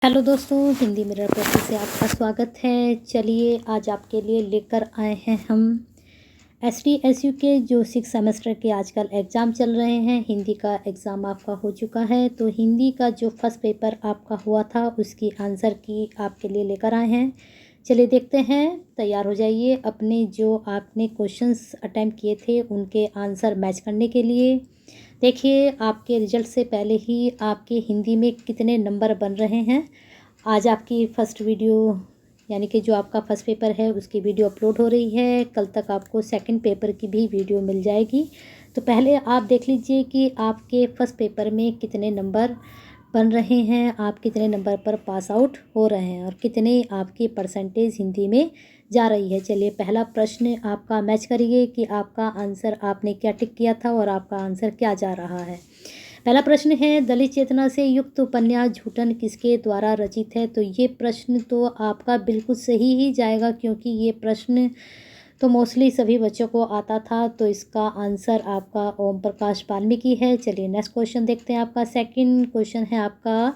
Hello दोस्तों, Hindi mirror पर फिर से आपका स्वागत है। चलिए आज आपके लिए लेकर आए हैं हम STSU के जो 6 सेमेस्टर के आजकल एग्ज़ाम चल रहे हैं। हिंदी का एग्ज़ाम आपका हो चुका है, तो हिंदी का जो फर्स्ट पेपर आपका हुआ था उसकी आंसर की आपके लिए लेकर आए हैं। चलिए देखते हैं, तैयार हो जाइए अपने जो आपने क्वेश्चंस अटेम्प्ट किए थे उनके आंसर मैच करने के लिए। देखिए आपके रिजल्ट से पहले ही आपके हिंदी में कितने नंबर बन रहे हैं। आज आपकी फ़र्स्ट वीडियो यानी कि जो आपका फ़र्स्ट पेपर है उसकी वीडियो अपलोड हो रही है। कल तक आपको सेकंड पेपर की भी वीडियो मिल जाएगी। तो पहले आप देख लीजिए कि आपके फ़र्स्ट पेपर में कितने नंबर बन रहे हैं, आप कितने नंबर पर पास आउट हो रहे हैं और कितने आपकी परसेंटेज हिंदी में जा रही है। चलिए पहला प्रश्न आपका मैच करिए कि आपका आंसर आपने क्या टिक किया था और आपका आंसर क्या जा रहा है। पहला प्रश्न है, दलित चेतना से युक्त उपन्यास झूठन किसके द्वारा रचित है। तो ये प्रश्न तो आपका बिल्कुल सही ही जाएगा, क्योंकि ये प्रश्न तो मोस्टली सभी बच्चों को आता था। तो इसका आंसर आपका ओम प्रकाश वाल्मीकि है। चलिए नेक्स्ट क्वेश्चन देखते हैं। आपका सेकंड क्वेश्चन है आपका,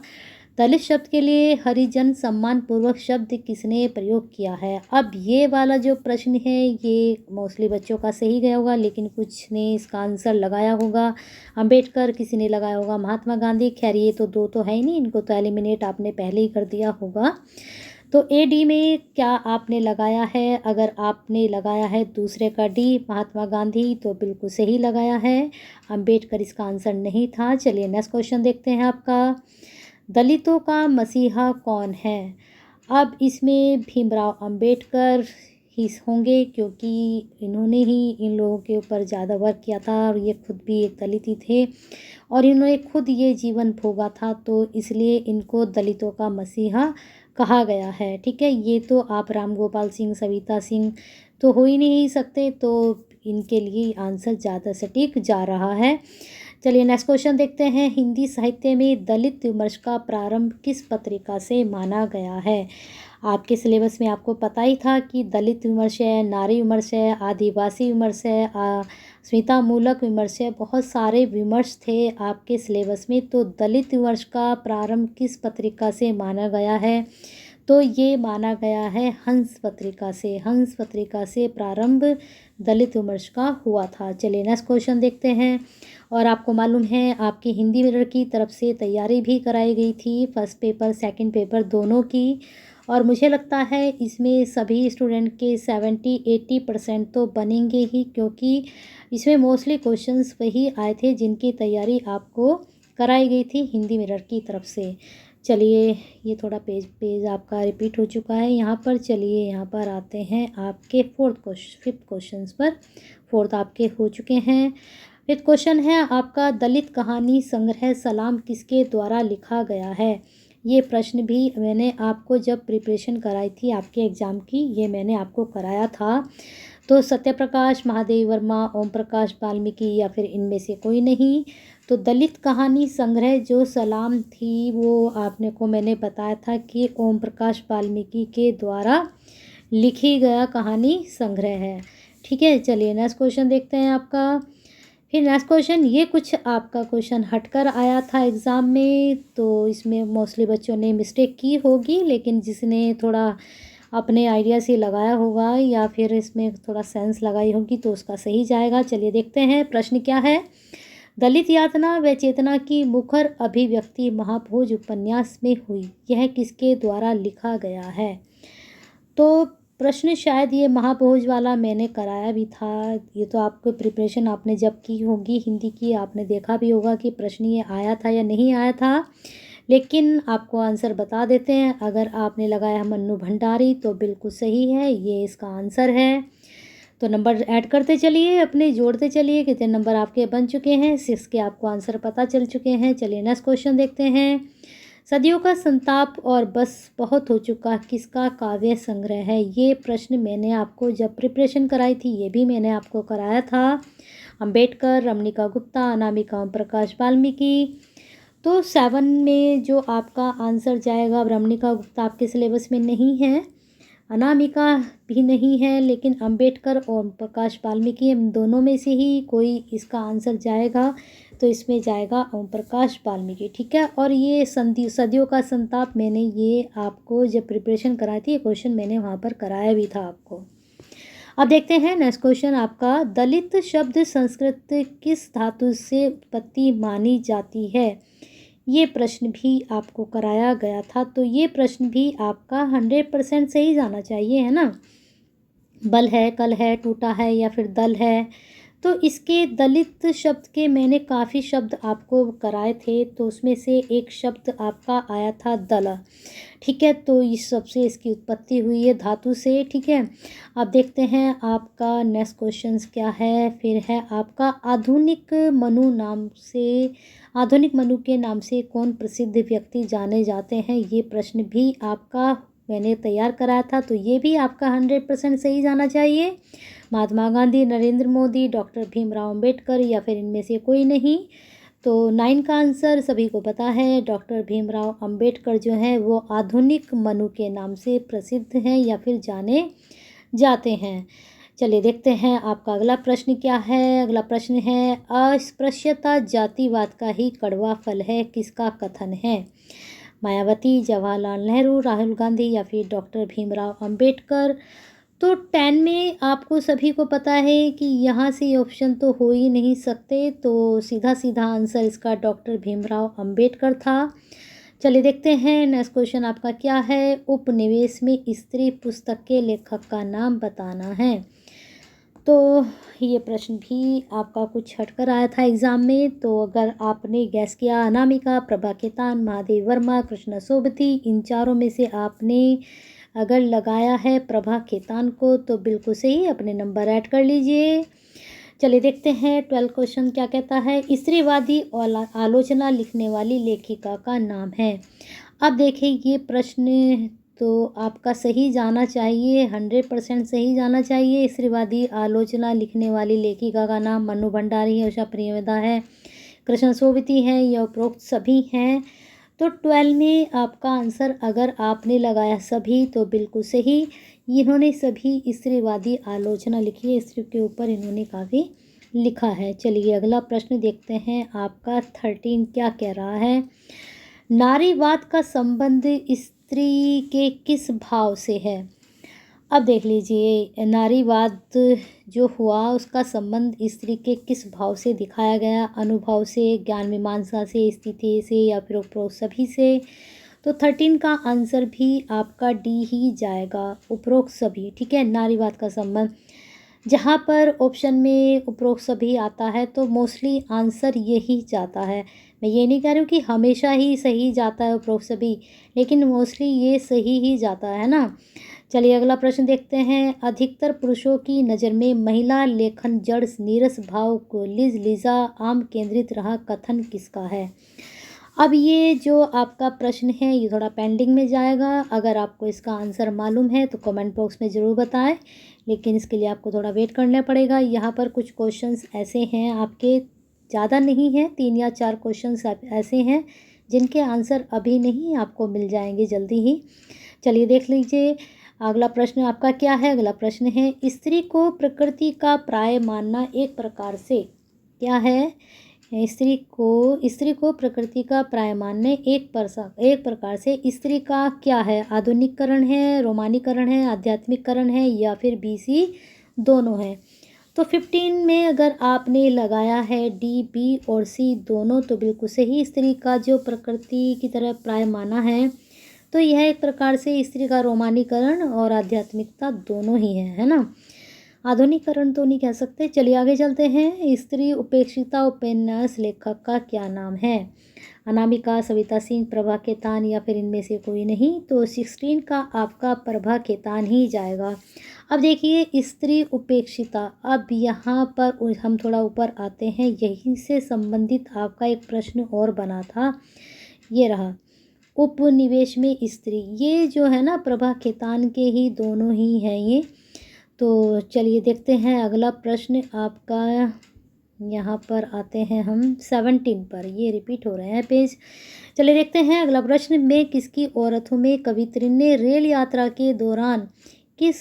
दलित शब्द के लिए हरिजन सम्मान पूर्वक शब्द किसने प्रयोग किया है। अब ये वाला जो प्रश्न है ये मोस्टली बच्चों का सही गया होगा, लेकिन कुछ ने इसका आंसर लगाया होगा अंबेडकर, किसी ने लगाया होगा महात्मा गांधी। खैर ये तो दो तो है ही नहीं, इनको तो एलिमिनेट आपने पहले ही कर दिया होगा। तो AD में क्या आपने लगाया है। अगर आपने लगाया है दूसरे का D महात्मा गांधी तो बिल्कुल सही लगाया है। अंबेडकर इसका आंसर नहीं था। चलिए नेक्स्ट क्वेश्चन देखते हैं आपका, दलितों का मसीहा कौन है। अब इसमें भीमराव अंबेडकर ही होंगे, क्योंकि इन्होंने ही इन लोगों के ऊपर ज़्यादा वर्क किया था और ये खुद भी एक दलित ही थे और इन्होंने खुद ये जीवन भोगा था, तो इसलिए इनको दलितों का मसीहा कहा गया है। ठीक है, ये तो आप राम गोपाल सिंह, सविता सिंह तो हो ही नहीं सकते, तो इनके लिए आंसर ज़्यादा सटीक जा रहा है। चलिए नेक्स्ट क्वेश्चन देखते हैं, हिंदी साहित्य में दलित विमर्श का प्रारंभ किस पत्रिका से माना गया है। आपके सिलेबस में आपको पता ही था कि दलित विमर्श है, नारी विमर्श है, आदिवासी विमर्श है, स्मिता मूलक विमर्श है, बहुत सारे विमर्श थे आपके सिलेबस में। तो दलित विमर्श का प्रारंभ किस पत्रिका से माना गया है। तो ये माना गया है हंस पत्रिका से। हंस पत्रिका से प्रारंभ दलित विमर्श का हुआ था। चलिए नेक्स्ट क्वेश्चन देखते हैं। और आपको मालूम है आपकी हिंदी मिरर की तरफ से तैयारी भी कराई गई थी, फर्स्ट पेपर सेकंड पेपर दोनों की, और मुझे लगता है इसमें सभी स्टूडेंट के 70-80% तो बनेंगे ही, क्योंकि इसमें मोस्टली क्वेश्चंस वही आए थे जिनकी तैयारी आपको कराई गई थी हिंदी मिरर की तरफ से। चलिए ये थोड़ा पेज आपका रिपीट हो चुका है यहाँ पर। चलिए यहाँ पर आते हैं आपके फिफ्थ क्वेश्चन पर। फोर्थ आपके हो चुके हैं। फिफ्थ क्वेश्चन है आपका, दलित कहानी संग्रह सलाम किसके द्वारा लिखा गया है। ये प्रश्न भी मैंने आपको जब प्रिपरेशन कराई थी आपके एग्ज़ाम की, ये मैंने आपको कराया था। तो सत्यप्रकाश, महादेवी वर्मा, ओम प्रकाश वाल्मीकि या फिर इनमें से कोई नहीं। तो दलित कहानी संग्रह जो सलाम थी वो आपने को मैंने बताया था कि ओम प्रकाश वाल्मीकि के द्वारा लिखी गया कहानी संग्रह है। ठीक है, चलिए नेक्स्ट क्वेश्चन देखते हैं आपका। फिर नेक्स्ट क्वेश्चन, ये कुछ आपका क्वेश्चन हटकर आया था एग्ज़ाम में, तो इसमें मोस्टली बच्चों ने मिस्टेक की होगी, लेकिन जिसने थोड़ा अपने आइडिया से लगाया होगा या फिर इसमें थोड़ा सेंस लगाई होगी तो उसका सही जाएगा। चलिए देखते हैं प्रश्न क्या है। दलित यातना व चेतना की मुखर अभिव्यक्ति महाभोज उपन्यास में हुई, यह किसके द्वारा लिखा गया है। तो प्रश्न शायद ये महाभोज वाला मैंने कराया भी था। ये तो आपको प्रिपरेशन आपने जब की होगी हिंदी की, आपने देखा भी होगा कि प्रश्न ये आया था या नहीं आया था, लेकिन आपको आंसर बता देते हैं। अगर आपने लगाया मन्नू भंडारी तो बिल्कुल सही है, ये इसका आंसर है। तो नंबर ऐड करते चलिए, अपने जोड़ते चलिए, कितने नंबर आपके बन चुके हैं। 6 के आपको आंसर पता चल चुके हैं। चलिए नेक्स्ट क्वेश्चन देखते हैं। सदियों का संताप और बस बहुत हो चुका किसका काव्य संग्रह है। ये प्रश्न मैंने आपको जब प्रिपरेशन कराई थी ये भी मैंने आपको कराया था। अंबेडकर, रमणिका गुप्ता, अनामिका ओम प्रकाश वाल्मीकि। तो 7 में जो आपका आंसर जाएगा, रमणिका गुप्ता आपके सिलेबस में नहीं है, अनामिका भी नहीं है, लेकिन अंबेडकर और प्रकाश वाल्मीकि दोनों में से ही कोई इसका आंसर जाएगा, तो इसमें जाएगा ओम प्रकाश वाल्मीकि। ठीक है, और ये सदियों का संताप, मैंने ये आपको जब प्रिपरेशन कराई थी, ये क्वेश्चन मैंने वहाँ पर कराया भी था आपको। अब देखते हैं नेक्स्ट क्वेश्चन आपका, दलित शब्द संस्कृत किस धातु से उत्पत्ति मानी जाती है? ये प्रश्न भी आपको कराया गया था, तो ये प्रश्न भी आपका 100% सही जाना चाहिए, है ना। बल है, कल है, टूटा है या फिर दल है। तो इसके दलित शब्द के मैंने काफ़ी शब्द आपको कराए थे, तो उसमें से एक शब्द आपका आया था दल। ठीक है, तो इस सबसे इसकी उत्पत्ति हुई है धातु से। ठीक है, अब देखते हैं आपका नेक्स्ट क्वेश्चन क्या है। फिर है आपका आधुनिक मनु के नाम से कौन प्रसिद्ध व्यक्ति जाने जाते हैं? ये प्रश्न भी आपका मैंने तैयार कराया था, तो ये भी आपका 100% सही जाना चाहिए। महात्मा गांधी, नरेंद्र मोदी, डॉक्टर भीमराव अंबेडकर या फिर इनमें से कोई नहीं। तो 9 का आंसर सभी को पता है, डॉक्टर भीमराव अंबेडकर जो हैं वो आधुनिक मनु के नाम से प्रसिद्ध हैं या फिर जाने जाते हैं। चलिए देखते हैं आपका अगला प्रश्न क्या है। अगला प्रश्न है, अस्पृश्यता जातिवाद का ही कड़वा फल है, किसका कथन है? मायावती, जवाहरलाल नेहरू, राहुल गांधी या फिर डॉक्टर भीमराव अंबेडकर। तो 10 में आपको सभी को पता है कि यहाँ से ऑप्शन तो हो ही नहीं सकते, तो सीधा सीधा आंसर इसका डॉक्टर भीमराव अंबेडकर था। चलिए देखते हैं नेक्स्ट क्वेश्चन आपका क्या है। उपनिवेश में स्त्री पुस्तक के लेखक का नाम बताना है। तो ये प्रश्न भी आपका कुछ हटकर आया था एग्ज़ाम में, तो अगर आपने गैस किया अनामिका, प्रभा खेतान, महादेव वर्मा, कृष्णा सोबती, इन चारों में से आपने अगर लगाया है प्रभा खेतान को, तो बिल्कुल सही, अपने नंबर ऐड कर लीजिए। चलिए देखते हैं 12 क्वेश्चन क्या कहता है। स्त्रीवादी आलोचना लिखने वाली लेखिका का नाम है। अब देखिए ये प्रश्न तो आपका सही जाना चाहिए, 100% सही जाना चाहिए। स्त्रीवादी आलोचना लिखने वाली लेखिका का नाम मनु भंडारी है, उषा प्रियंवदा है, कृष्ण सोबती है, या उपरोक्त सभी हैं। तो 12 में आपका आंसर अगर आपने लगाया सभी, तो बिल्कुल सही। इन्होंने सभी स्त्रीवादी आलोचना लिखी है, स्त्री के ऊपर इन्होंने काफ़ी लिखा है। चलिए अगला प्रश्न देखते हैं आपका 13 क्या कह रहा है। नारीवाद का संबंध स्त्री के किस भाव से है? अब देख लीजिए, नारीवाद जो हुआ उसका संबंध स्त्री के किस भाव से दिखाया गया? अनुभव से, ज्ञान मीमांसा से, स्थिति से या फिर उपरोक्त सभी से? तो 13 का आंसर भी आपका डी ही जाएगा, उपरोक्त सभी। ठीक है, नारीवाद का संबंध जहाँ पर ऑप्शन में उपरोक्त सभी आता है तो मोस्टली आंसर यही जाता है। मैं ये नहीं कह रही हूँ कि हमेशा ही सही जाता है उपरोक्त सभी, लेकिन मोस्टली ये सही ही जाता है ना। चलिए अगला प्रश्न देखते हैं। अधिकतर पुरुषों की नज़र में महिला लेखन जड़ नीरस भाव को लिजा आम केंद्रित रहा, कथन किसका है? अब ये जो आपका प्रश्न है ये थोड़ा पेंडिंग में जाएगा। अगर आपको इसका आंसर मालूम है तो कमेंट बॉक्स में ज़रूर बताएं, लेकिन इसके लिए आपको थोड़ा वेट करना पड़ेगा। यहाँ पर कुछ क्वेश्चंस ऐसे हैं आपके, ज़्यादा नहीं हैं, 3 या 4 क्वेश्चंस ऐसे हैं जिनके आंसर अभी नहीं आपको मिल जाएंगे जल्दी ही। चलिए देख लीजिए अगला प्रश्न आपका क्या है। अगला प्रश्न है, स्त्री को प्रकृति का प्राय मानना एक प्रकार से क्या है? स्त्री को प्रकृति का प्राय मानने एक प्रकार से स्त्री का क्या है? आधुनिकीकरण है, रोमानीकरण है, आध्यात्मिककरण है या फिर बीसी दोनों है? तो 15 में अगर आपने लगाया है डी, बी और सी दोनों, तो बिल्कुल सही। स्त्री का जो प्रकृति की तरह प्राय माना है, तो यह एक प्रकार से स्त्री का रोमानीकरण और आध्यात्मिकता दोनों ही है ना। आधुनिकीकरण तो नहीं कह सकते। चलिए आगे चलते हैं। स्त्री उपेक्षिता उपन्यास लेखक का क्या नाम है? अनामिका, सविता सिंह, प्रभा खेतान या फिर इनमें से कोई नहीं। तो 16 का आपका प्रभा खेतान ही जाएगा। अब देखिए स्त्री उपेक्षिता, अब यहाँ पर हम थोड़ा ऊपर आते हैं, यहीं से संबंधित आपका एक प्रश्न और बना था, ये रहा उपनिवेश में स्त्री। ये जो है ना प्रभा खेतान के ही दोनों ही हैं ये। तो चलिए देखते हैं अगला प्रश्न आपका, यहाँ पर आते हैं हम 17 पर, ये रिपीट हो रहे हैं पेज। चलिए देखते हैं अगला प्रश्न में किसकी औरतों में कवित्री ने रेल यात्रा के दौरान किस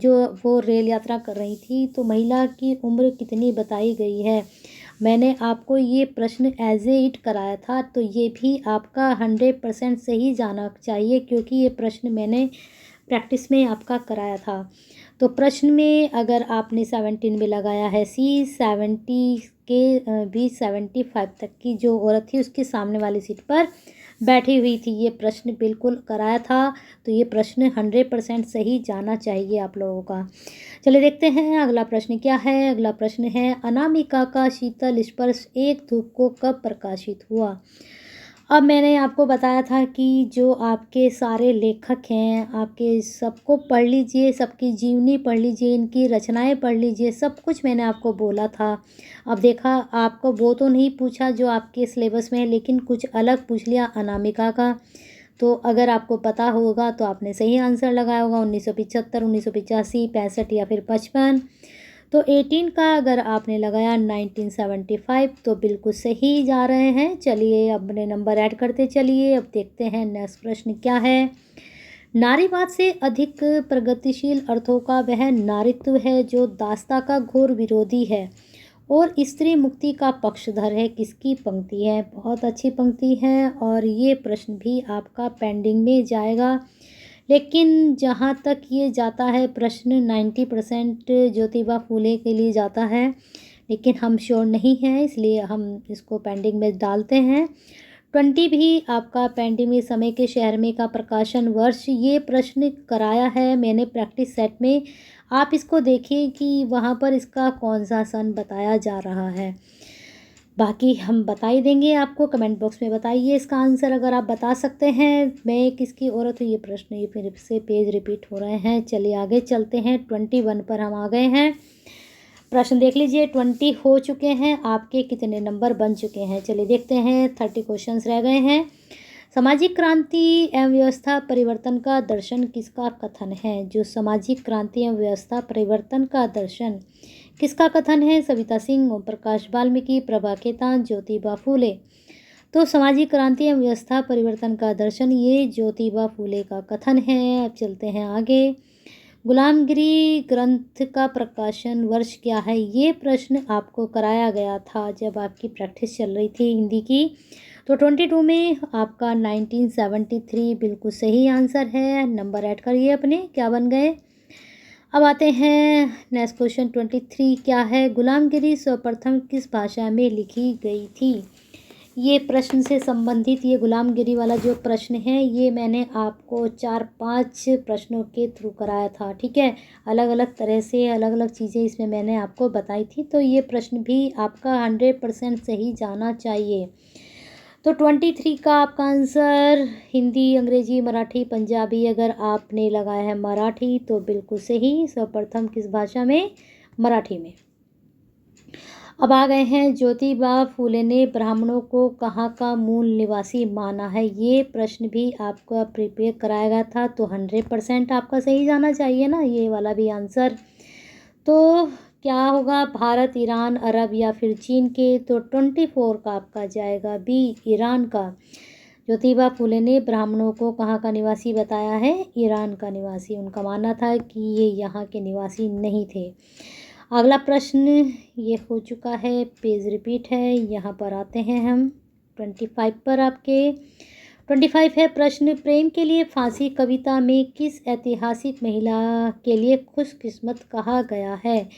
जो वो रेल यात्रा कर रही थी तो महिला की उम्र कितनी बताई गई है। मैंने आपको ये प्रश्न एज ए इट कराया था, तो ये भी आपका 100% सही जाना चाहिए, क्योंकि ये प्रश्न मैंने प्रैक्टिस में आपका कराया था। तो प्रश्न में अगर आपने 17 में लगाया है सी, 70 के भी 75 तक की जो औरत थी उसके सामने वाली सीट पर बैठी हुई थी, ये प्रश्न बिल्कुल कराया था। तो ये प्रश्न 100% सही जाना चाहिए आप लोगों का। चलिए देखते हैं अगला प्रश्न क्या है। अगला प्रश्न है, अनामिका का शीतल स्पर्श एक धूप को कब प्रकाशित हुआ। अब मैंने आपको बताया था कि जो आपके सारे लेखक हैं, आपके सबको पढ़ लीजिए, सबकी जीवनी पढ़ लीजिए, इनकी रचनाएं पढ़ लीजिए, सब कुछ मैंने आपको बोला था। अब देखा आपको वो तो नहीं पूछा जो आपके सिलेबस में है, लेकिन कुछ अलग पूछ लिया अनामिका का। तो अगर आपको पता होगा तो आपने सही आंसर लगाया होगा, 1975, 1985, 65 या फिर 55। तो 18 का अगर आपने लगाया 1975 तो बिल्कुल सही जा रहे हैं। चलिए अपने नंबर ऐड करते चलिए। अब देखते हैं नेक्स्ट प्रश्न क्या है। नारीवाद से अधिक प्रगतिशील अर्थों का वह नारित्व है जो दास्ता का घोर विरोधी है और स्त्री मुक्ति का पक्षधर है। किसकी पंक्ति है। बहुत अच्छी पंक्ति है और ये प्रश्न भी आपका पेंडिंग में जाएगा, लेकिन जहाँ तक ये जाता है प्रश्न 90% ज्योतिबा फूले के लिए जाता है, लेकिन हम श्योर नहीं हैं, इसलिए हम इसको पेंडिंग में डालते हैं। 20 भी आपका पेंडिंग में। समय के शहर में का प्रकाशन वर्ष, ये प्रश्न कराया है मैंने प्रैक्टिस सेट में। आप इसको देखिए कि वहाँ पर इसका कौन सा सन बताया जा रहा है। बाकी हम बता ही देंगे आपको, कमेंट बॉक्स में बताइए इसका आंसर अगर आप बता सकते हैं। मैं किसकी औरत हूँ, ये प्रश्न ये फिर से पेज रिपीट हो रहे हैं। चलिए आगे चलते हैं। 21 पर हम आ गए हैं। प्रश्न देख लीजिए, 20 हो चुके हैं, आपके कितने नंबर बन चुके हैं। चलिए देखते हैं, 30 क्वेश्चंस रह गए हैं। सामाजिक क्रांति एवं व्यवस्था परिवर्तन का दर्शन किसका कथन है। जो सामाजिक क्रांति एवं व्यवस्था परिवर्तन का दर्शन किसका कथन है। सविता सिंह, ओम प्रकाश वाल्मीकि, प्रभा खेतान, ज्योतिबा फूले। तो सामाजिक क्रांति एवं व्यवस्था परिवर्तन का दर्शन ये ज्योतिबा फूले का कथन है। अब चलते हैं आगे। गुलामगिरी ग्रंथ का प्रकाशन वर्ष क्या है। ये प्रश्न आपको कराया गया था जब आपकी प्रैक्टिस चल रही थी हिंदी की। तो 22 में आपका 1973 बिल्कुल सही आंसर है। नंबर ऐड करिए अपने, क्या बन गए। अब आते हैं नेक्स्ट क्वेश्चन। 23 क्या है। गुलामगिरी सर्वप्रथम किस भाषा में लिखी गई थी। ये प्रश्न से संबंधित ये गुलामगिरी वाला जो प्रश्न है ये मैंने आपको 4-5 प्रश्नों के थ्रू कराया था, ठीक है। अलग अलग तरह से अलग अलग चीज़ें इसमें मैंने आपको बताई थी, तो ये प्रश्न भी आपका 100% सही जाना चाहिए। तो 23 का आपका आंसर हिंदी, अंग्रेजी, मराठी, पंजाबी। अगर आपने लगाया है मराठी तो बिल्कुल सही। सर्वप्रथम किस भाषा में, मराठी में। अब आ गए हैं, ज्योतिबा फूले ने ब्राह्मणों को कहाँ का मूल निवासी माना है। ये प्रश्न भी आपका प्रिपेयर कराया गया था, तो 100% आपका सही जाना चाहिए ना ये वाला भी आंसर। तो क्या होगा, भारत, ईरान, अरब या फिर चीन के। तो 24 का आपका जाएगा बी, ईरान का। ज्योतिबा फूले ने ब्राह्मणों को कहाँ का निवासी बताया है, ईरान का निवासी। उनका मानना था कि ये यहाँ के निवासी नहीं थे। अगला प्रश्न ये हो चुका है, पेज रिपीट है। यहाँ पर आते हैं हम 25 पर। आपके 25 है प्रश्न, प्रेम के लिए फांसी कविता में किस ऐतिहासिक महिला के लिए खुशकिस्मत कहा गया है।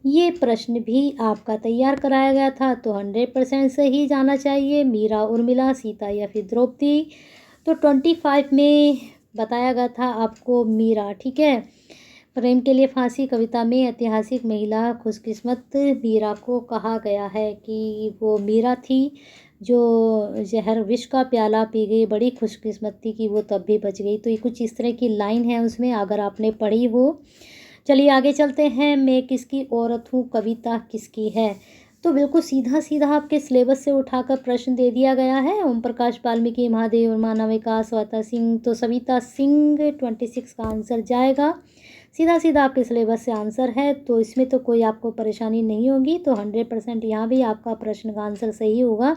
ये प्रश्न भी आपका तैयार कराया गया था, तो 100% सही जाना चाहिए। मीरा, उर्मिला, सीता या फिर द्रौपदी। तो 25 में बताया गया था आपको मीरा, ठीक है। प्रेम के लिए फांसी कविता में ऐतिहासिक महिला खुशकिस्मत मीरा को कहा गया है कि वो मीरा थी जो जहर विष का प्याला पी गई, बड़ी खुशकिस्मत थी कि वो तब भी बच गई। तो ये कुछ इस तरह की लाइन है उसमें, अगर आपने पढ़ी हो। चलिए आगे चलते हैं। मैं किसकी औरत हूँ कविता किसकी है। तो बिल्कुल सीधा सीधा आपके सिलेबस से उठाकर प्रश्न दे दिया गया है। ओम प्रकाश वाल्मीकि, महादेव, मानविका, सविता सिंह। तो सविता सिंह 26 का आंसर जाएगा। सीधा सीधा आपके सिलेबस से आंसर है, तो इसमें तो कोई आपको परेशानी नहीं होगी। तो 100% यहाँ भी आपका प्रश्न का आंसर सही होगा।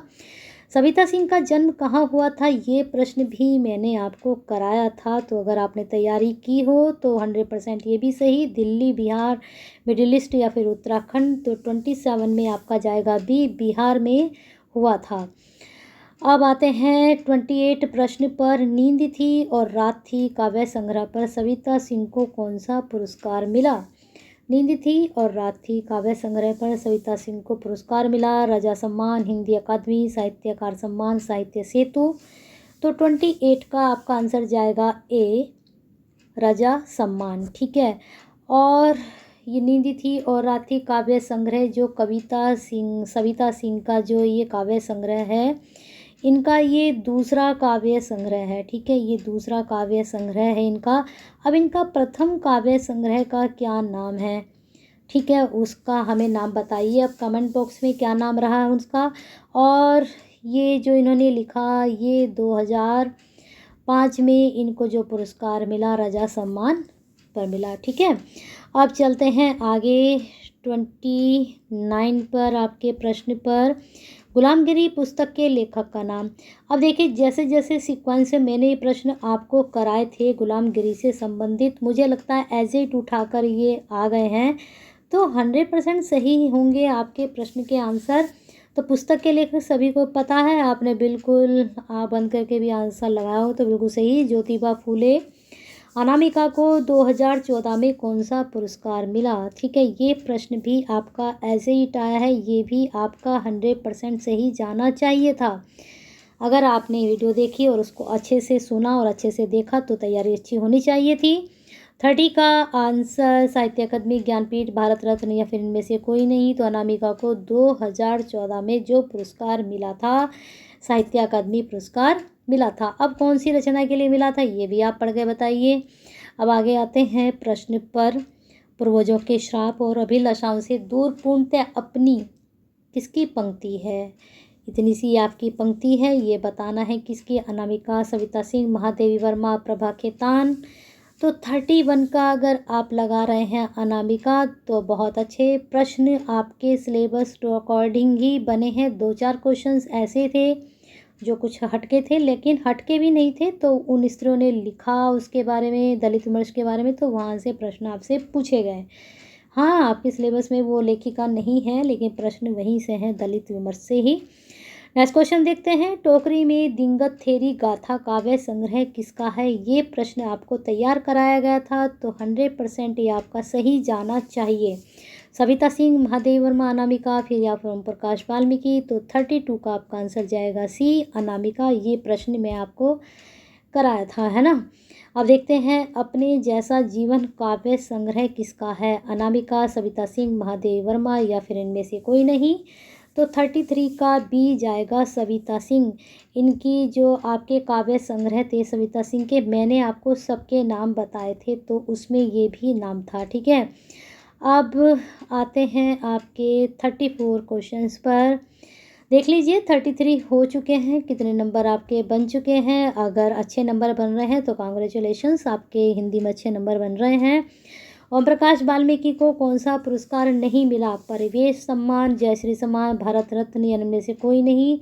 सविता सिंह का जन्म कहाँ हुआ था, ये प्रश्न भी मैंने आपको कराया था। तो अगर आपने तैयारी की हो तो 100% ये भी सही, दिल्ली, बिहार, मिडिल ईस्ट या फिर उत्तराखंड। तो 27 में आपका जाएगा बी, बिहार में हुआ था। अब आते हैं 28 प्रश्न पर। नींद थी और रात थी काव्य संग्रह पर सविता सिंह को कौन सा पुरस्कार मिला। नींद थी और रात थी काव्य संग्रह पर सविता सिंह को पुरस्कार मिला, राजा सम्मान, हिंदी अकादमी, साहित्यकार सम्मान, साहित्य सेतु। तो 28 का आपका आंसर जाएगा ए, राजा सम्मान। ठीक है। और ये नींद थी और रात थी काव्य संग्रह जो सविता सिंह का जो ये काव्य संग्रह है, इनका ये दूसरा काव्य संग्रह है। ठीक है, ये दूसरा काव्य संग्रह है इनका। अब इनका प्रथम काव्य संग्रह का क्या नाम है, ठीक है, उसका हमें नाम बताइए अब कमेंट बॉक्स में, क्या नाम रहा है उसका। और ये जो इन्होंने लिखा, ये 2005 में इनको जो पुरस्कार मिला राजा सम्मान पर मिला। ठीक है, अब चलते हैं आगे 29 पर, आपके प्रश्न पर। गुलामगिरी पुस्तक के लेखक का नाम। अब देखिए, जैसे जैसे सीक्वेंस से मैंने ये प्रश्न आपको कराए थे गुलामगिरी से संबंधित, मुझे लगता है एज इट उठाकर ये आ गए हैं, तो 100% सही होंगे आपके प्रश्न के आंसर। तो पुस्तक के लेखक सभी को पता है, आपने बिल्कुल बंद करके भी आंसर लगाया हो तो बिल्कुल सही, ज्योतिबा फूले। अनामिका को 2014 में कौन सा पुरस्कार मिला। ठीक है, ये प्रश्न भी आपका ऐसे ही आया है, ये भी आपका 100% सही जाना चाहिए था। अगर आपने वीडियो देखी और उसको अच्छे से सुना और अच्छे से देखा तो तैयारी अच्छी होनी चाहिए थी। 30 का आंसर साहित्य अकादमी, ज्ञानपीठ, भारत रत्न या फिर इनमें से कोई नहीं। तो अनामिका को 2014 में जो पुरस्कार मिला था, साहित्य अकादमी पुरस्कार मिला था। अब कौन सी रचना के लिए मिला था ये भी आप पढ़ के बताइए। अब आगे आते हैं प्रश्न पर। पूर्वजों के श्राप और अभिलाषाओं से दूर पूर्णतः अपनी किसकी पंक्ति है। इतनी सी आपकी पंक्ति है, ये बताना है किसकी। अनामिका, सविता सिंह, महादेवी वर्मा, प्रभा खेतान। तो 31 का अगर आप लगा रहे हैं अनामिका तो बहुत अच्छे। प्रश्न आपके सिलेबस के अकॉर्डिंग ही बने हैं। 2-4 क्वेश्चंस ऐसे थे जो कुछ हटके थे, लेकिन हटके भी नहीं थे तो उन स्त्रियों ने लिखा उसके बारे में, दलित विमर्श के बारे में, तो वहाँ से प्रश्न आपसे पूछे गए। हाँ, आपके सिलेबस में वो लेखिका नहीं है, लेकिन प्रश्न वहीं से हैं, दलित विमर्श से ही। नेक्स्ट क्वेश्चन देखते हैं। टोकरी में दिंगत थेरी गाथा काव्य संग्रह किसका है। ये प्रश्न आपको तैयार कराया गया था, तो 100% ये आपका सही जाना चाहिए। सविता सिंह, महादेवी वर्मा, अनामिका, फिर या फिर ओम प्रकाश वाल्मीकि। तो 32 का आपका आंसर जाएगा सी, अनामिका। ये प्रश्न मैं आपको कराया था, है ना। अब देखते हैं अपने जैसा जीवन काव्य संग्रह किसका है। अनामिका, सविता सिंह, महादेवी वर्मा या फिर इनमें से कोई नहीं। तो 33 का बी जाएगा, सविता सिंह। इनकी जो आपके काव्य संग्रह थे सविता सिंह के, मैंने आपको सबके नाम बताए थे, तो उसमें ये भी नाम था। ठीक है, अब आते हैं आपके 34 क्वेश्चंस पर। देख लीजिए 33 हो चुके हैं, कितने नंबर आपके बन चुके हैं। अगर अच्छे नंबर बन रहे हैं तो कांग्रेचुलेशंस, आपके हिंदी में अच्छे नंबर बन रहे हैं। ओम प्रकाश वाल्मीकि को कौन सा पुरस्कार नहीं मिला। परिवेश सम्मान, जयश्री सम्मान, भारत रत्न, इनमें से कोई नहीं।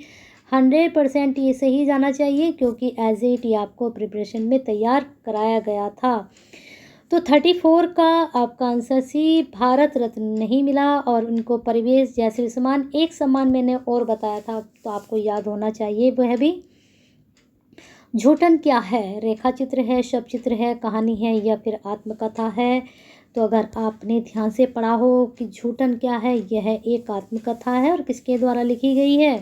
100% ये सही जाना चाहिए, क्योंकि एज इट ये आपको प्रिपरेशन में तैयार कराया गया था। तो 34 का आपका आंसर सी, भारत रत्न नहीं मिला। और उनको परिवेश, जयश्री सम्मान, एक सम्मान मैंने और बताया था तो आपको याद होना चाहिए, वह भी। झूठन क्या है। रेखा चित्र है, शब्द चित्र है, कहानी है या फिर आत्मकथा है। तो अगर आपने ध्यान से पढ़ा हो कि झूठन क्या है, यह एक आत्मकथा है और किसके द्वारा लिखी गई है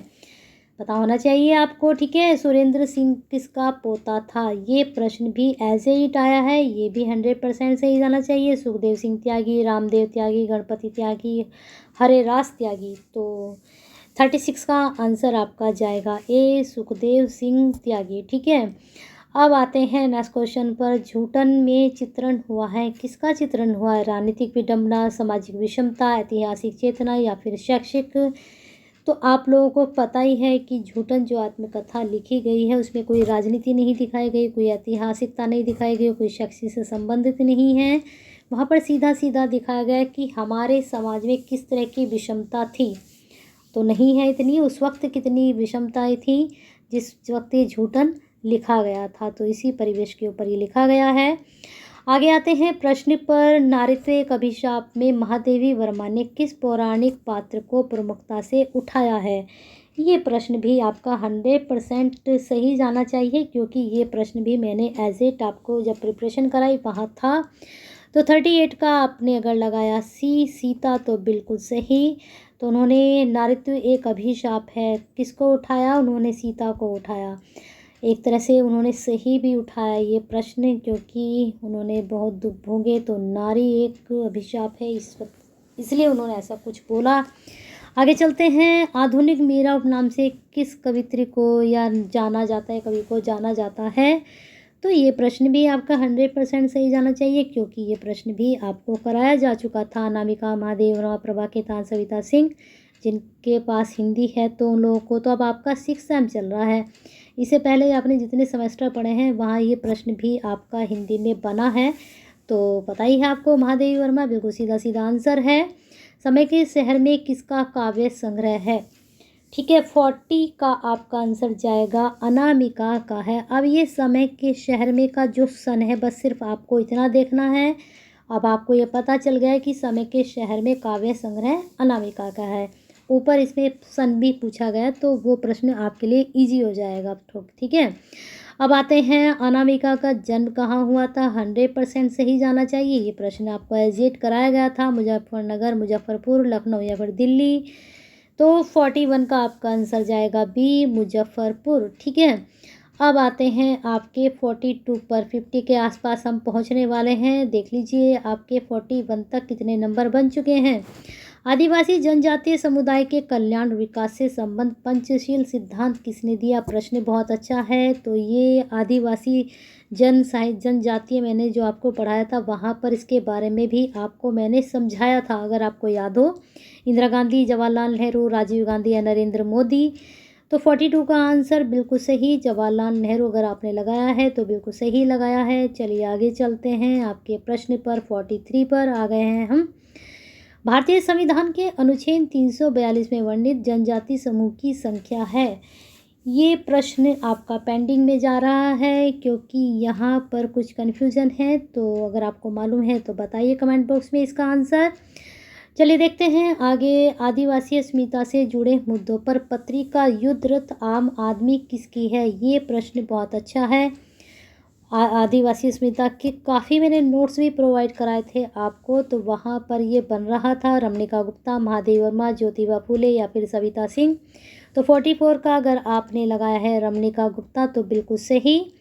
पता होना चाहिए आपको। ठीक है, सुरेंद्र सिंह किसका पोता था। ये प्रश्न भी ऐसे ही आया है, ये भी 100% सही जाना चाहिए। सुखदेव सिंह त्यागी, रामदेव त्यागी, गणपति त्यागी, हरेरास त्यागी। तो 36 का आंसर आपका जाएगा ए, सुखदेव सिंह त्यागी। ठीक है, अब आते हैं नेक्स्ट क्वेश्चन पर। झूठन में चित्रण हुआ है, किसका चित्रण हुआ है। राजनीतिक विडंबना, सामाजिक विषमता, ऐतिहासिक चेतना या फिर शैक्षिक। तो आप लोगों को पता ही है कि झूठन जो आत्मकथा लिखी गई है उसमें कोई राजनीति नहीं दिखाई गई, कोई ऐतिहासिकता नहीं दिखाई गई, कोई शख्सी से संबंधित नहीं है। वहाँ पर सीधा सीधा दिखाया गया कि हमारे समाज में किस तरह की विषमता थी। तो नहीं है इतनी। उस वक्त कितनी विषमताएं थी जिस वक्त ये झूठन लिखा गया था, तो इसी परिवेश के ऊपर ये लिखा गया है। आगे आते हैं प्रश्न पर। नारीत्व एक अभिशाप में महादेवी वर्मा ने किस पौराणिक पात्र को प्रमुखता से उठाया है? ये प्रश्न भी आपका 100% सही जाना चाहिए, क्योंकि ये प्रश्न भी मैंने एज एट आपको जब प्रिपरेशन कराई वहाँ था। तो 38 का आपने अगर लगाया सी, सीता, तो बिल्कुल सही। तो उन्होंने नारीत्व एक अभिशाप है किसको उठाया? उन्होंने सीता को उठाया। एक तरह से उन्होंने सही भी उठाया ये प्रश्न, क्योंकि उन्होंने बहुत दुख भोगे, तो नारी एक अभिशाप है इस वक्त, इसलिए उन्होंने ऐसा कुछ बोला। आगे चलते हैं। आधुनिक मीरा उपनाम से किस कवित्री को या जाना जाता है, कवि को जाना जाता है? तो ये प्रश्न भी आपका 100% सही जाना चाहिए, क्योंकि ये प्रश्न भी आपको कराया जा चुका था। अनामिका, महादेव वर्मा, प्रभा खेतान, सविता सिंह, जिनके पास हिंदी है तो उन लोगों को तो अब आपका 6th सेम चल रहा है। इससे पहले आपने जितने सेमेस्टर पढ़े हैं वहाँ ये प्रश्न भी आपका हिंदी में बना है, तो पता ही है आपको। महादेवी वर्मा बिल्कुल सीधा सीधा आंसर है। समय के शहर में किसका काव्य संग्रह है? ठीक है, 40 का आपका आंसर जाएगा अनामिका का है। अब ये समय के शहर में का जो सन है, बस सिर्फ आपको इतना देखना है। अब आपको ये पता चल गया है कि समय के शहर में काव्य संग्रह अनामिका का है। ऊपर इसमें सन भी पूछा गया, तो वो प्रश्न आपके लिए इजी हो जाएगा। ठीक है, अब आते हैं अनामिका का जन्म कहाँ हुआ था? 100% सही जाना चाहिए। ये प्रश्न आपको एजेट कराया गया था। मुजफ्फरनगर, मुजफ्फरपुर, लखनऊ या फिर दिल्ली? तो 41 का आपका आंसर जाएगा बी, मुजफ्फरपुर। ठीक है, अब आते हैं आपके 42 पर। 50 के आसपास हम पहुंचने वाले हैं। देख लीजिए आपके 41 तक कितने नंबर बन चुके हैं। आदिवासी जनजातीय समुदाय के कल्याण विकास से संबंध पंचशील सिद्धांत किसने दिया? प्रश्न बहुत अच्छा है। तो ये आदिवासी जनजातीय मैंने जो आपको पढ़ाया था वहाँ पर इसके बारे में भी आपको मैंने समझाया था, अगर आपको याद हो। इंदिरा गांधी, जवाहरलाल नेहरू, राजीव गांधी या नरेंद्र मोदी? तो 42 का आंसर बिल्कुल सही, जवाहरलाल नेहरू अगर आपने लगाया है तो बिल्कुल सही लगाया है। चलिए आगे चलते हैं आपके प्रश्न पर। 43 पर आ गए हैं हम। भारतीय संविधान के अनुच्छेद 342 में वर्णित जनजाति समूह की संख्या है? ये प्रश्न आपका पेंडिंग में जा रहा है, क्योंकि यहाँ पर कुछ कन्फ्यूज़न है। तो अगर आपको मालूम है तो बताइए कमेंट बॉक्स में इसका आंसर। चलिए देखते हैं आगे। आदिवासी अस्मिता से जुड़े मुद्दों पर पत्रिका युद्धरत आम आदमी किसकी है? ये प्रश्न बहुत अच्छा है। आदिवासी अस्मिता के काफ़ी मैंने नोट्स भी प्रोवाइड कराए थे आपको, तो वहाँ पर ये बन रहा था। रमणिका गुप्ता, महादेवी वर्मा, ज्योतिबा फूले या फिर सविता सिंह? तो 44 का अगर आपने लगाया है रमणिका गुप्ता तो बिल्कुल सही।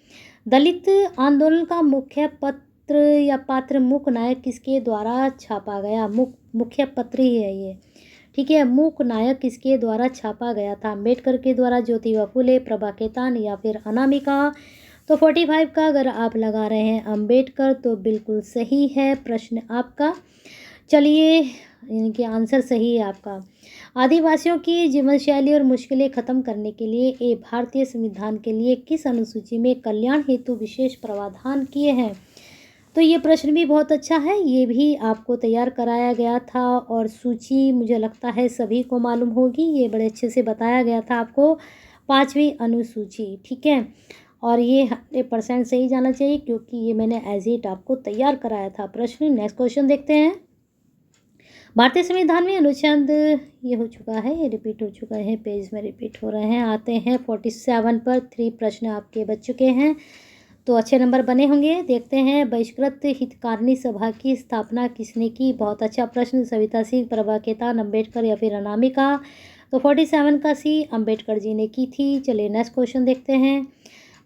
दलित आंदोलन का मुख्य पत्र या पात्र मूक नायक किसके द्वारा छापा गया? मुख्य पत्र ही है ये। ठीक है, मूक नायक किसके द्वारा छापा गया था? अम्बेडकर के द्वारा, ज्योतिबा फूले, प्रभा खेतान या फिर अनामिका? तो 45 का अगर आप लगा रहे हैं अम्बेडकर तो बिल्कुल सही है प्रश्न आपका। चलिए इनके आंसर सही है आपका। आदिवासियों की जीवन शैली और मुश्किलें खत्म करने के लिए भारतीय संविधान के लिए किस अनुसूची में कल्याण हेतु विशेष प्रावधान किए हैं? तो ये प्रश्न भी बहुत अच्छा है, ये भी आपको तैयार कराया गया था और सूची मुझे लगता है सभी को मालूम होगी। ये बड़े अच्छे से बताया गया था आपको, 5वीं अनुसूची। ठीक है, और ये 100% सही जाना चाहिए, क्योंकि ये मैंने एज इट आपको तैयार कराया था प्रश्न। नेक्स्ट क्वेश्चन देखते हैं। भारतीय संविधान में अनुच्छेद, ये हो चुका है, ये रिपीट हो चुका है, पेज में रिपीट हो रहे हैं। आते हैं 47 पर। 3 प्रश्न आपके बच चुके हैं, तो अच्छे नंबर बने होंगे। देखते हैं। बहिष्कृत हितकारिणी सभा की स्थापना किसने की? बहुत अच्छा प्रश्न। सविता सिंह, प्रभा खेतान, अम्बेडकर या फिर अनामिका? तो 47 का सी, अम्बेडकर जी ने की थी। चलिए नेक्स्ट क्वेश्चन देखते हैं।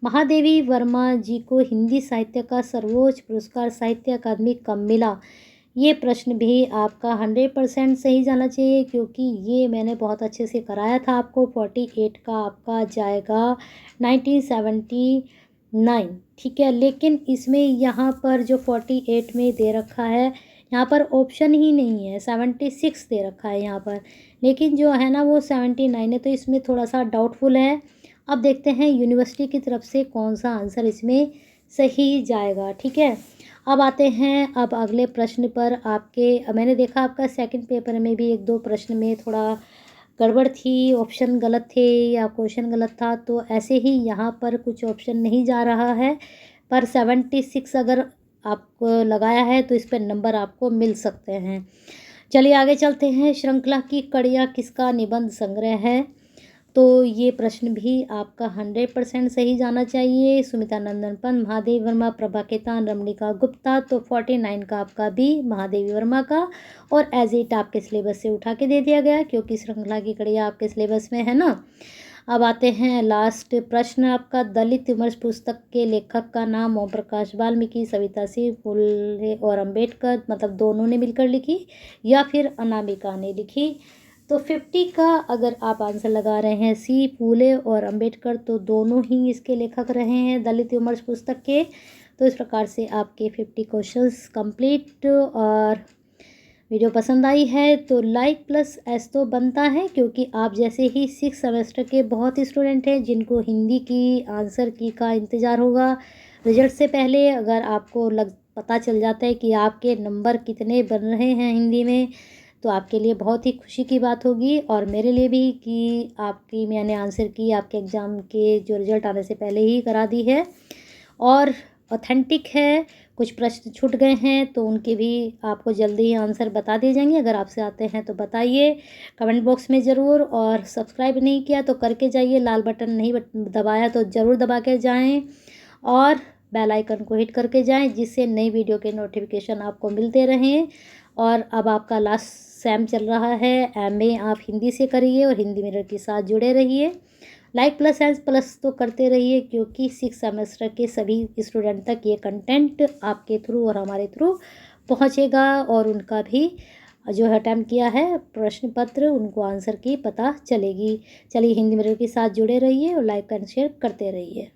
महादेवी वर्मा जी को हिंदी साहित्य का सर्वोच्च पुरस्कार साहित्य अकादमी कब मिला? ये प्रश्न भी आपका 100% सही जाना चाहिए, क्योंकि ये मैंने बहुत अच्छे से कराया था आपको। 48 का आपका जाएगा 1979। ठीक है, लेकिन इसमें यहाँ पर जो 48 में दे रखा है, यहाँ पर ऑप्शन ही नहीं है। 76 दे रखा है यहाँ पर, लेकिन जो है ना वो 79 है, तो इसमें थोड़ा सा डाउटफुल है। अब देखते हैं यूनिवर्सिटी की तरफ से कौन सा आंसर इसमें सही जाएगा। ठीक है, अब आते हैं अब अगले प्रश्न पर। आपके मैंने देखा आपका सेकंड पेपर में भी 1-2 प्रश्न में थोड़ा गड़बड़ थी, ऑप्शन गलत थे या क्वेश्चन गलत था, तो ऐसे ही यहाँ पर कुछ ऑप्शन नहीं जा रहा है, पर 76 अगर आपको लगाया है तो इस पर नंबर आपको मिल सकते हैं। चलिए आगे चलते हैं। श्रृंखला की कड़ियाँ किसका निबंध संग्रह है? तो ये प्रश्न भी आपका 100% सही जाना चाहिए। सुमिता नंदन पंत, महादेवी वर्मा, प्रभा खेतान, रमणिका गुप्ता। तो 49 का आपका बी, महादेवी वर्मा का। और एज इट आपके सिलेबस से उठा के दे दिया गया, क्योंकि श्रृंखला की कड़ियाँ आपके सिलेबस में है ना। अब आते हैं लास्ट प्रश्न आपका। दलित विमर्श पुस्तक के लेखक का नाम? ओम प्रकाश वाल्मीकि, सविता सिंह, फुले और अंबेडकर, मतलब दोनों ने मिलकर लिखी या फिर अनामिका ने लिखी। तो 50 का अगर आप आंसर लगा रहे हैं सी, फूले और अंबेडकर, तो दोनों ही इसके लेखक रहे हैं दलित विमर्श पुस्तक के। तो इस प्रकार से आपके 50 क्वेश्चंस कंप्लीट। और वीडियो पसंद आई है तो लाइक प्लस एस तो बनता है, क्योंकि आप जैसे ही 6 सेमेस्टर के बहुत स्टूडेंट हैं जिनको हिंदी की आंसर की का इंतज़ार होगा रिजल्ट से पहले। अगर आपको पता चल जाता है कि आपके नंबर कितने बन रहे हैं हिंदी में, तो आपके लिए बहुत ही खुशी की बात होगी, और मेरे लिए भी, कि आपकी मैंने आंसर की आपके एग्ज़ाम के जो रिज़ल्ट आने से पहले ही करा दी है और ऑथेंटिक है। कुछ प्रश्न छूट गए हैं तो उनके भी आपको जल्दी ही आंसर बता दिए जाएंगे। अगर आपसे आते हैं तो बताइए कमेंट बॉक्स में ज़रूर। और सब्सक्राइब नहीं किया तो करके जाइए, लाल बटन नहीं दबाया तो ज़रूर दबा के जाएँ, और बेल आइकन को हिट करके जाएं, जिससे नई वीडियो के नोटिफिकेशन आपको मिलते रहें। और अब आपका लास्ट सेम चल रहा है, एमए आप हिंदी से करिए और हिंदी मिरर के साथ जुड़े रहिए। लाइक प्लस एंड प्लस तो करते रहिए, क्योंकि 6 सेमेस्टर के सभी स्टूडेंट तक ये कंटेंट आपके थ्रू और हमारे थ्रू पहुंचेगा, और उनका भी जो है अटैम्प्ट किया है प्रश्न पत्र, उनको आंसर की पता चलेगी। चलिए हिंदी मिरर के साथ जुड़े रहिए और लाइक एंड शेयर करते रहिए।